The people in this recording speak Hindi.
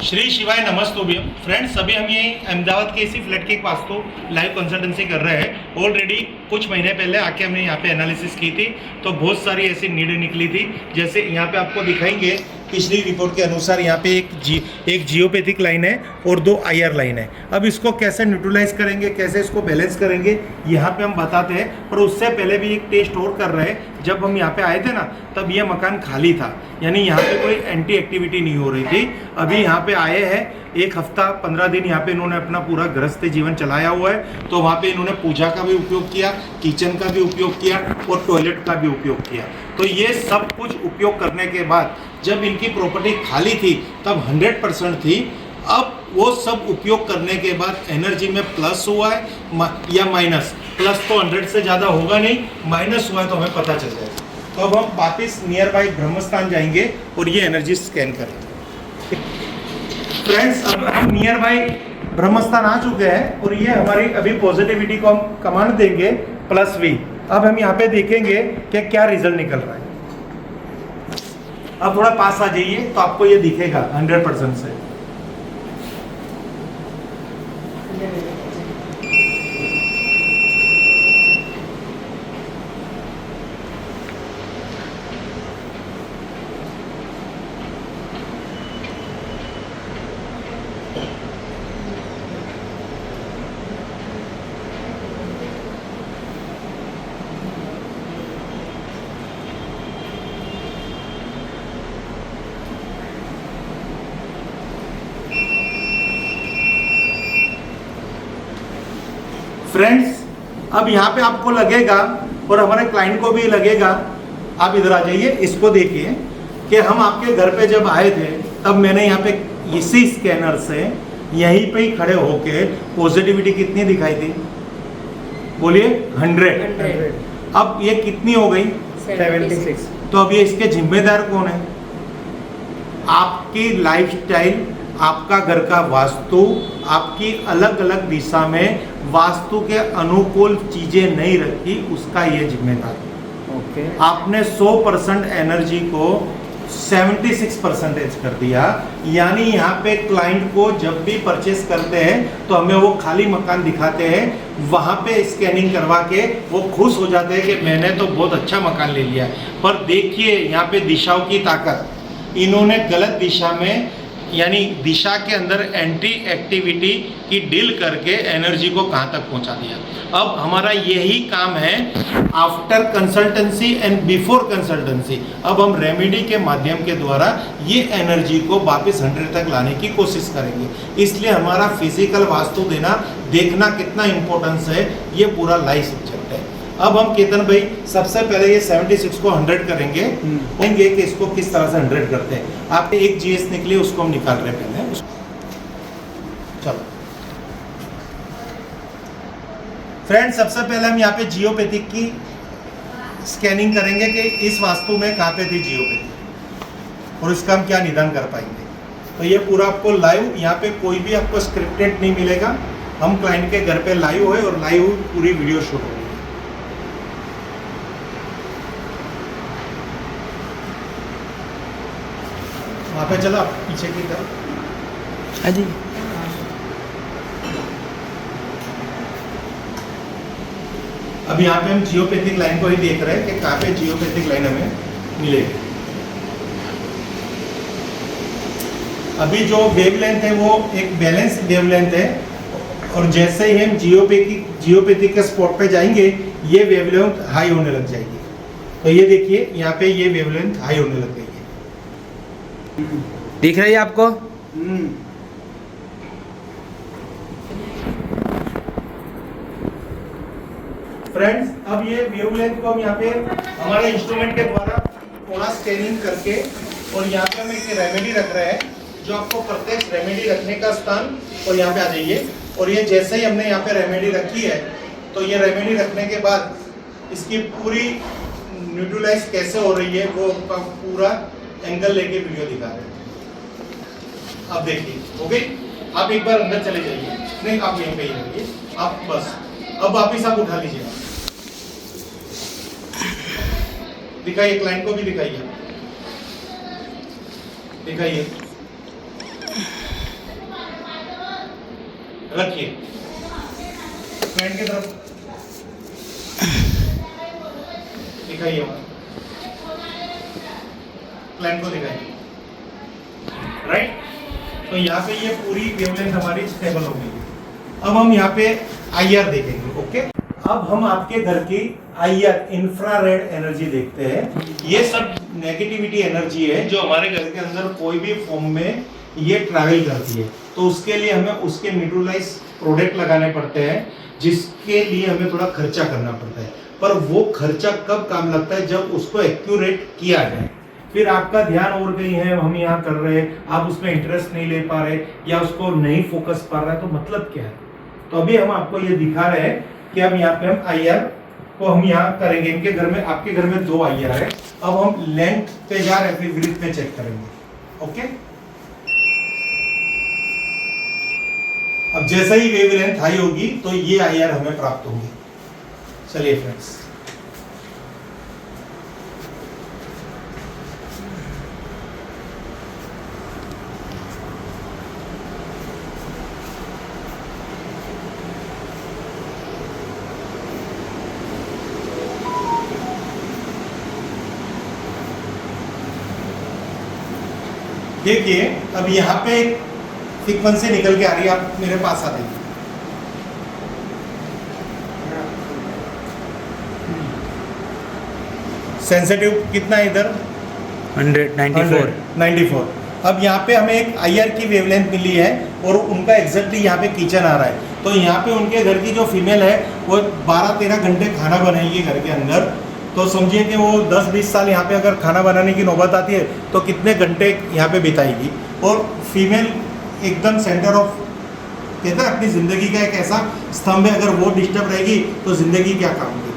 श्री शिवाय नमस्तुभ्यम फ्रेंड्स, अभी हम ये अहमदाबाद के इसी फ्लैट के पास तो लाइव कंसल्टेंसी कर रहे हैं। ऑलरेडी कुछ महीने पहले आके हमने यहाँ पे एनालिसिस की थी, तो बहुत सारी ऐसी नीड निकली थी। जैसे यहाँ पे आपको दिखाएंगे, पिछली रिपोर्ट के अनुसार यहाँ पे एक जियोपैथिक लाइन है और 2 IR लाइन है। अब इसको कैसे न्यूट्रलाइज करेंगे, कैसे इसको बैलेंस करेंगे, यहाँ पे हम बताते हैं। पर उससे पहले भी एक टेस्ट और कर रहे हैं। जब हम यहाँ पे आए थे ना, तब ये मकान खाली था, यानी यहाँ पे कोई एंटी एक्टिविटी नहीं हो रही थी। अभी यहाँ पे आए हैं, 1 हफ्ता 15 दिन यहाँ पे इन्होंने अपना पूरा गृहस्थ जीवन चलाया हुआ है। तो वहाँ पे इन्होंने पूजा का भी उपयोग किया, किचन का भी उपयोग किया और टॉयलेट का भी उपयोग किया। तो ये सब कुछ उपयोग करने के बाद जब इनकी प्रॉपर्टी खाली थी तब 100% थी। अब वो सब उपयोग करने के बाद एनर्जी में प्लस हुआ है या माइनस। प्लस तो 100 से ज़्यादा होगा नहीं, माइनस हुआ है तो हमें पता चल जाएगा। तो अब हम वापिस नियर बाई ब्रह्मस्थान जाएंगे और ये एनर्जी स्कैन करेंगे। फ्रेंड्स, अब हम नियर बाई ब्रह्मस्थान आ चुके हैं और ये हमारी अभी पॉजिटिविटी को हम कमांड देंगे +V। अब हम यहाँ पे देखेंगे कि क्या रिजल्ट निकल रहा है। अब थोड़ा पास आ जाइए तो आपको ये दिखेगा 100% से। फ्रेंड्स, अब यहाँ पे आपको लगेगा और हमारे क्लाइंट को भी लगेगा, आप इधर आ जाइए, इसको देखिए कि हम आपके घर पे जब आए थे तब मैंने यहाँ पे इसी स्कैनर से यहीं पे ही खड़े होके पॉजिटिविटी कितनी दिखाई थी, बोलिए 100। अब ये कितनी हो गई 76। तो अब ये इसके जिम्मेदार कौन है? आपकी लाइफस्टाइल, आपका घर का वास्तु, आपकी अलग अलग दिशा में वास्तु के अनुकूल चीजें नहीं रखी, उसका ये जिम्मेदार है। ओके। आपने 100% एनर्जी को 76% कर दिया। यानी यहाँ पे क्लाइंट को जब भी परचेस करते हैं तो हमें वो खाली मकान दिखाते हैं, वहाँ पे स्कैनिंग करवा के वो खुश हो जाते हैं कि मैंने तो बहुत अच्छा मकान ले लिया। पर देखिए यहाँ पे दिशाओं की ताकत, इन्होंने गलत दिशा में, यानी दिशा के अंदर एंटी एक्टिविटी की डील करके एनर्जी को कहाँ तक पहुँचा दिया। अब हमारा यही काम है after consultancy and before consultancy. अब हम रेमेडी के माध्यम के द्वारा ये एनर्जी को वापस 100 तक लाने की कोशिश करेंगे। इसलिए हमारा फिजिकल वास्तु देखना कितना इम्पोर्टेंस है, ये पूरा लाइव सब्जेक्ट है। अब हम केतन भाई सबसे पहले ये 76 को 100 करेंगे, होंगे कि इसको किस तरह से 100 करते हैं। आपके एक GS निकली, उसको हम निकाल रहे हैं पहले। चलो फ्रेंड्स, सबसे पहले हम यहाँ पे जियोपैथिक की स्कैनिंग करेंगे कि इस वास्तु में कहाँ पे थी जियोपैथिक और इसका हम क्या निदान कर पाएंगे। तो ये पूरा आपको लाइव, यहाँ पे कोई भी आपको स्क्रिप्टेड नहीं मिलेगा। हम क्लाइंट के घर पे लाइव है और लाइव पूरी वीडियो शूट होगी। वहाँ पे चलो आप पीछे की तरफ। हाँ जी। अब यहाँ पे हम जियोपैथिक लाइन को ही देख रहे हैं कि कहाँ पे जियोपैथिक लाइन हमें मिलेगी। अभी जो वेवलेंथ है वो एक बैलेंस वेवलेंथ है और जैसे ही हम जियोपैथिक के स्पॉट पे जाएंगे ये वेवलेंथ हाई होने लग जाएगी। तो ये देखिए यहाँ पे ये वेवलेंथ हाई होने लग गई है। दिख रही है आपको? फ्रेंड्स, अब ये वेवलेंथ को हम यहाँ पे हमारे इंस्ट्रूमेंट के द्वारा थोड़ा स्कैनिंग करके और यहाँ पे हम एक रेमेडी रख रहे हैं, जो आपको प्रत्यक्ष रेमेडी रखने का स्थान, और यहाँ पे आ जाइए। और ये जैसे ही हमने यहाँ पे रेमेडी रखी है, तो ये रेमेडी रखने के बाद इसकी पूरी न्यूट्रलाइज कैसे हो रही है वो पूरा एंगल लेके वीडियो दिखा रहे हैं। अब देखिए, हो गई। आप एक बार अंदर चले जाइए, नहीं आप यहीं पे ही रहिए आप, बस अब वापिस आप उठा लीजिए। दिखाइए, क्लाइंट को भी दिखाइए, दिखाइए। रखिए फ्रेंड की तरफ दिखाइए, क्लाइंट को दिखाइए, राइट। तो यहाँ पे ये पूरी वेवलेंथ हमारी स्टेबल हो गई है। अब हम यहाँ पे IR देखेंगे, ओके। अब हम आपके घर की IR इंफ्रारेड एनर्जी देखते हैं। ये सब नेगेटिविटी एनर्जी है जो हमारे घर के अंदर कोई भी फॉर्म में ये ट्रैवल करती है, तो उसके लिए हमें उसके न्यूट्रलाइज प्रोडक्ट लगाने पड़ते हैं, जिसके लिए हमें थोड़ा खर्चा करना पड़ता है। पर वो खर्चा कब काम लगता है? जब उसको एक्यूरेट किया जाए। फिर आपका ध्यान और कहीं है, हम यहाँ कर रहे हैं, आप उसमें इंटरेस्ट नहीं ले पा रहे या उसको नहीं फोकस पा रहा है, तो मतलब क्या है? तो अभी हम आपको ये दिखा रहे हैं कि अब यहाँ पे हम IR को हम यहाँ करेंगे। इनके घर में, आपके घर में 2 IR है। अब हम लेंथ पे जा रहे हैं, फिर विड्थ पे चेक करेंगे, ओके। अब जैसे ही वेवलेंथ हाई होगी तो ये IR हमें प्राप्त होंगे। चलिए फ्रेंड्स, देखिए अब यहाँ पे एक फ्रीक्वेंसी निकल के आ रही है, आप मेरे पास आ जाइए। सेंसिटिव कितना है इधर? 194। अब यहाँ पे हमें एक IR की वेवलेंथ मिली है और उनका एग्जैक्टली यहाँ पे किचन आ रहा है। तो यहाँ पे उनके घर की जो फीमेल है वो 12-13 घंटे खाना बनाएगी घर के अंदर। तो समझिए कि वो 10-20 साल यहाँ पे अगर खाना बनाने की नौबत आती है तो कितने घंटे यहाँ पे बिताएगी। और फीमेल एकदम सेंटर ऑफ, कहते हैं अपनी ज़िंदगी का एक ऐसा स्तंभ है, अगर वो डिस्टर्ब रहेगी तो ज़िंदगी क्या काम की।